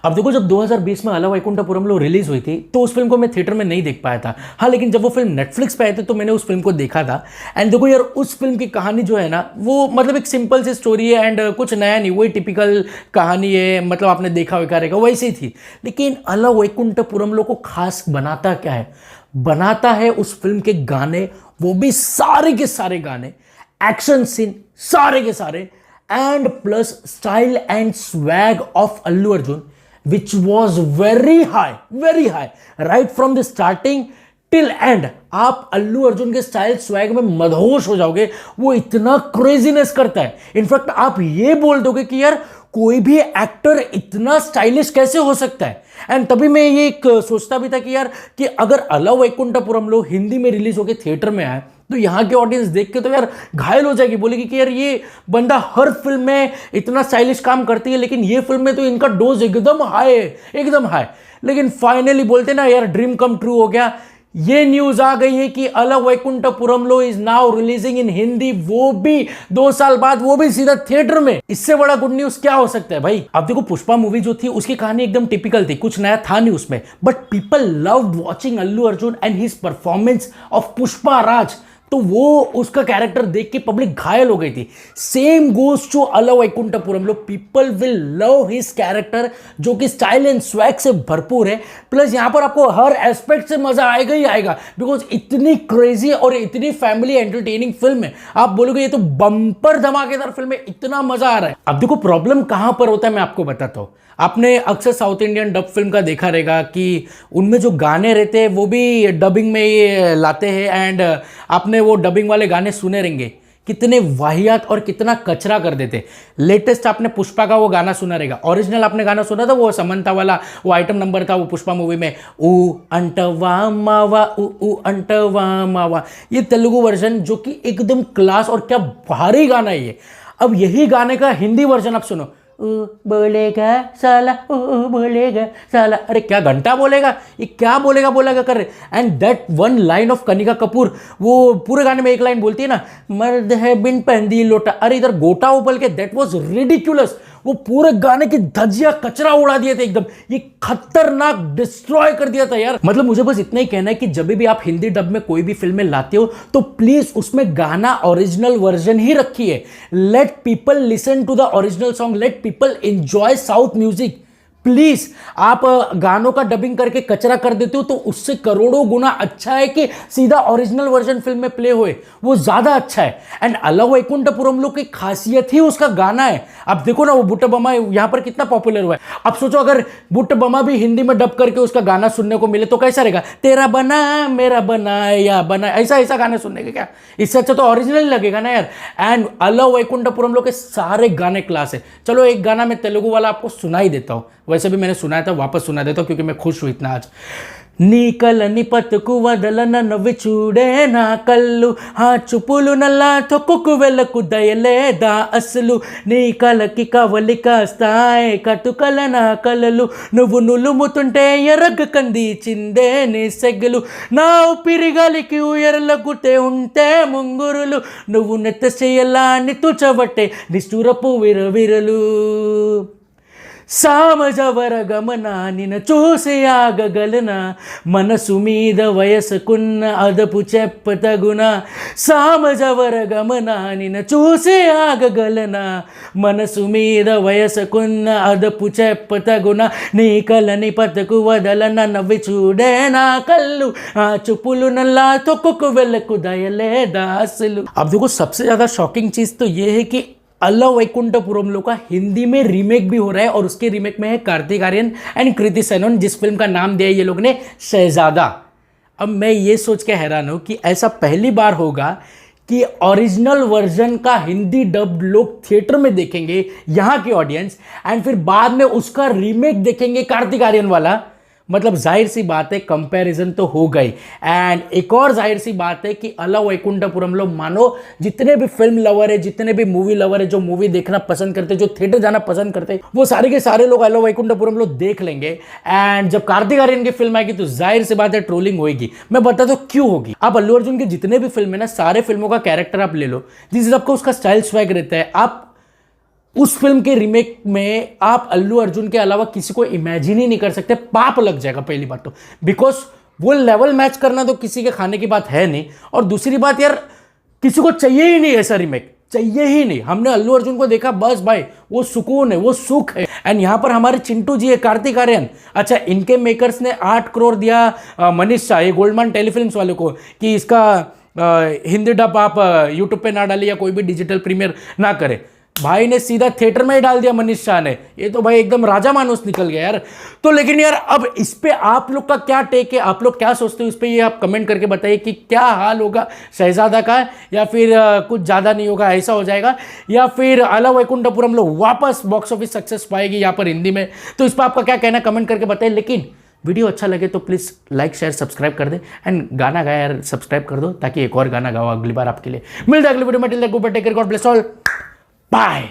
अब देखो, जब 2020 में अला वैकुंठपुरम रिलीज हुई थी तो उस फिल्म को मैं थिएटर में नहीं देख पाया था। हाँ, लेकिन जब वो फिल्म नेटफ्लिक्स पे आई थी तो मैंने उस फिल्म को देखा था। एंड देखो यार, उस फिल्म की कहानी जो है ना, वो मतलब एक सिंपल सी स्टोरी है एंड कुछ नया नहीं, वही टिपिकल कहानी है, मतलब आपने देखा हुआ रहेगा वैसे ही थी। लेकिन अला वैकुंठपुरम को खास बनाता क्या है? बनाता है उस फिल्म के गाने, वो भी सारे के सारे गाने, एक्शन सीन सारे के सारे, and plus style and swag of Allu Arjun which was very high right from the starting till and. आप अल्लू अर्जुन के स्टाइल स्वैग में मदहोश हो जाओगे, वो इतना क्रेजीनेस करता है। इनफैक्ट आप ये बोल दोगे कि यार कोई भी एक्टर इतना स्टाइलिश कैसे हो सकता है। एंड तभी मैं ये एक सोचता भी था कि यार कि अगर अला वैकुंठपुरम हिंदी में रिलीज होकर थिएटर में आए तो यहाँ के ऑडियंस देख के तो यार घायल हो जाएगी, बोलेगी कि यार ये बंदा हर फिल्म में इतना स्टाइलिश काम करती है, लेकिन ये फिल्म में तो इनका डोज एकदम हाई है, एकदम हाई। लेकिन फाइनली बोलते ना यार, ड्रीम कम ट्रू हो गया। ये न्यूज आ गई है कि Ala Vaikunthapuram is now releasing in Hindi, वो भी 2 साल बाद, वो भी सीधा थिएटर में। इससे बड़ा गुड न्यूज क्या हो सकता है भाई? अब देखो, पुष्पा मूवी जो थी उसकी कहानी एकदम टिपिकल थी, कुछ नया था नहीं उसमें, but people loved watching Allu Arjun and his performance of Pushpa Raj. तो वो उसका कैरेक्टर देख के पब्लिक घायल हो गई थी। Same goes to Ala Vaikunthapuram, people will love his character जो कि स्टाइल एंड स्वैग से भरपूर है। प्लस यहां पर आपको हर एस्पेक्ट से मजा आएगा ही आएगा, बिकॉज इतनी क्रेजी और इतनी फैमिली एंटरटेनिंग फिल्म है। आप बोलोगे ये तो बम्पर धमाकेदार फिल्म है, इतना मजा आ रहा है। अब देखो प्रॉब्लम कहां पर होता है, मैं आपको बताता हूं। आपने अक्सर साउथ इंडियन डब फिल्म का देखा रहेगा कि उनमें जो गाने रहते हैं वो भी डबिंग में ये लाते हैं, एंड आपने वो डबिंग वाले गाने सुने रहेंगे, कितने वाहियात और कितना कचरा कर देते। लेटेस्ट आपने पुष्पा का वो गाना सुना रहेगा, ओरिजिनल आपने गाना सुना था वो समंता वाला, वो आइटम नंबर था वो पुष्पा मूवी में, ऊ अंटवा मावा ऊ अंटवा मावा। ये तेलुगु वर्जन जो कि एकदम क्लास और क्या भारी गाना है ये। अब यही गाने का हिंदी वर्जन आप सुनो, बोलेगा साला बोलेगा साला, अरे क्या घंटा बोलेगा, ये क्या बोलेगा कर रहे। And that one line of Kanika Kapoor, वो पूरे गाने में एक लाइन बोलती है ना, मर्द है बिन पहनदी लोटा, अरे इधर गोटा उबल के, दैट वाज रिडिक्यूलस। वो पूरे गाने की धजिया कचरा उड़ा दिए थे एकदम, ये खतरनाक डिस्ट्रॉय कर दिया था यार। मतलब मुझे बस इतना ही कहना है कि जब भी आप हिंदी डब में कोई भी फिल्में लाते हो तो प्लीज उसमें गाना ओरिजिनल वर्जन ही रखिए। Let people listen to the original song, let people enjoy South music. Please, आप गानों का डबिंग करके कचरा कर देते हो तो उससे करोड़ों गुना अच्छा है कि सीधा ओरिजिनल वर्जन फिल्म में प्ले होए, वो ज्यादा अच्छा है। एंड अला वैकुंठपुरम की खासियत ही उसका गाना है। आप देखो ना, वो बुट्ट बमा यहां पर कितना पॉपुलर हुआ है। अब सोचो अगर बुट्ट बमा भी हिंदी में डब करके उसका गाना सुनने को मिले तो कैसा रहेगा, तेरा बना मेरा बना या बना, ऐसा ऐसा गाना सुनने का क्या, इससे अच्छा तो ओरिजिनल लगेगा ना यार। एंड अला वैकुंठपुरम के सारे गाने क्लास है। चलो एक गाना मैं तेलुगु वाला आपको सुना ही देता हूं, वैसे भी मैंने सुनाया था, वापस सुना देता हूं क्योंकि मैं खुश हूं इतना आज। నీకలని పతుకు వదలన నవ్వి చూడే నా కళ్ళు, ఆ చూపులు నల్లా తొక్కుకు వెళ్ళకు దయలేదా అసలు, నీ కలకి కవలి కాస్తాయి కటుకల నా కలలు, నువ్వు నులుముతుంటే ఎరగ కంది చిందే నీ సెగలు, నా ఊపిరిగాలికి ఉయరలగుతే ఉంటే ముంగురులు, నువ్వు నెత్త చేయలా నితుచబట్టే నిష్ఠురపు విరవిరలు. సామజవర గమన నిన్ను చూసి ఆగగలనా, మనసు మీద వయసుకున్న అదపు చెప్పతగున, సామజవర గమన నిన్ను చూసి ఆగగలనా, మనసు మీద వయసుకున్న అదపు చెప్పతగున, నీ కలని పతకు వదలన నవ్వి చూడే నా కళ్ళు, ఆ చూపులు నల్లా తొక్కుకు వెళ్ళకు దయలేదా అసలు. अब देखो सबसे ज्यादा शॉकिंग चीज तो ये है कि अला वैकुंठपुरम का हिंदी में रीमेक भी हो रहा है, और उसके रीमेक में है कार्तिक आर्यन एंड कृति सेनन, जिस फिल्म का नाम दिया है ये लोग ने शहजादा। अब मैं ये सोच के हैरान हूं कि ऐसा पहली बार होगा कि ओरिजिनल वर्जन का हिंदी डब लोग थिएटर में देखेंगे यहाँ के ऑडियंस, एंड फिर बाद में उसका रीमेक देखेंगे कार्तिक आर्यन वाला। मतलब जाहिर सी बात है कंपैरिजन तो हो गई। एंड एक और जाहिर सी बात है कि अला वैकुंठपुरम मानो जितने भी फिल्म लवर है, जितने भी मूवी लवर है, जो मूवी देखना पसंद करते, जो थिएटर जाना पसंद करते, वो सारे के सारे लोग अला वैकुंठपुरम देख लेंगे। एंड जब कार्तिक आर्यन की फिल्म आएगी तो जाहिर सी बात है ट्रोलिंग होगी। मैं बता दो क्यों होगी। आप अल्लू अर्जुन की जितने भी फिल्म है ना, सारे फिल्मों का कैरेक्टर आप ले लो, जिस हिसाब का उसका स्टाइल स्वैग रहता है, आप उस फिल्म के रीमेक में आप अल्लू अर्जुन के अलावा किसी को इमेजिन ही नहीं कर सकते, पाप लग जाएगा पहली बात तो, बिकॉज वो लेवल मैच करना तो किसी के खाने की बात है नहीं, और दूसरी बात यार किसी को चाहिए ही नहीं ऐसा रीमेक, चाहिए ही नहीं। हमने अल्लू अर्जुन को देखा, बस भाई वो सुकून है, वो सुख है। एंड यहां पर हमारे चिंटू जी है, कार्तिक आर्यन, अच्छा इनके मेकर्स ने 8 करोड़ दिया मनीष शाह, ये गोल्डमान टेलीफिल्म्स वाले को, कि इसका हिंदी डब आप यूट्यूब पे ना डालिए या कोई भी डिजिटल प्रीमियर ना करे। भाई ने सीधा थिएटर में ही डाल दिया मनीष शाह ने, ये तो भाई एकदम राजा मानुस निकल गया यार। तो लेकिन यार अब इस पे आप लोग का क्या टेक है, आप लोग क्या सोचते हो इस पे, ये आप कमेंट करके बताइए कि क्या हाल होगा शहजादा का, या फिर कुछ ज़्यादा नहीं होगा ऐसा हो जाएगा, या फिर आला वैकुंठपुरम लोग वापस बॉक्स ऑफिस सक्सेस पाएगी यहाँ पर हिंदी में। तो इस पर आपका क्या कहना कमेंट करके बताइए। लेकिन वीडियो अच्छा लगे तो प्लीज़ लाइक शेयर सब्सक्राइब कर दे, एंड गाना गाया यार सब्सक्राइब कर दो ताकि एक और गाना गाओ अगली बार आपके लिए। मिलते हैं अगली वीडियो में, till then God bless all, bye.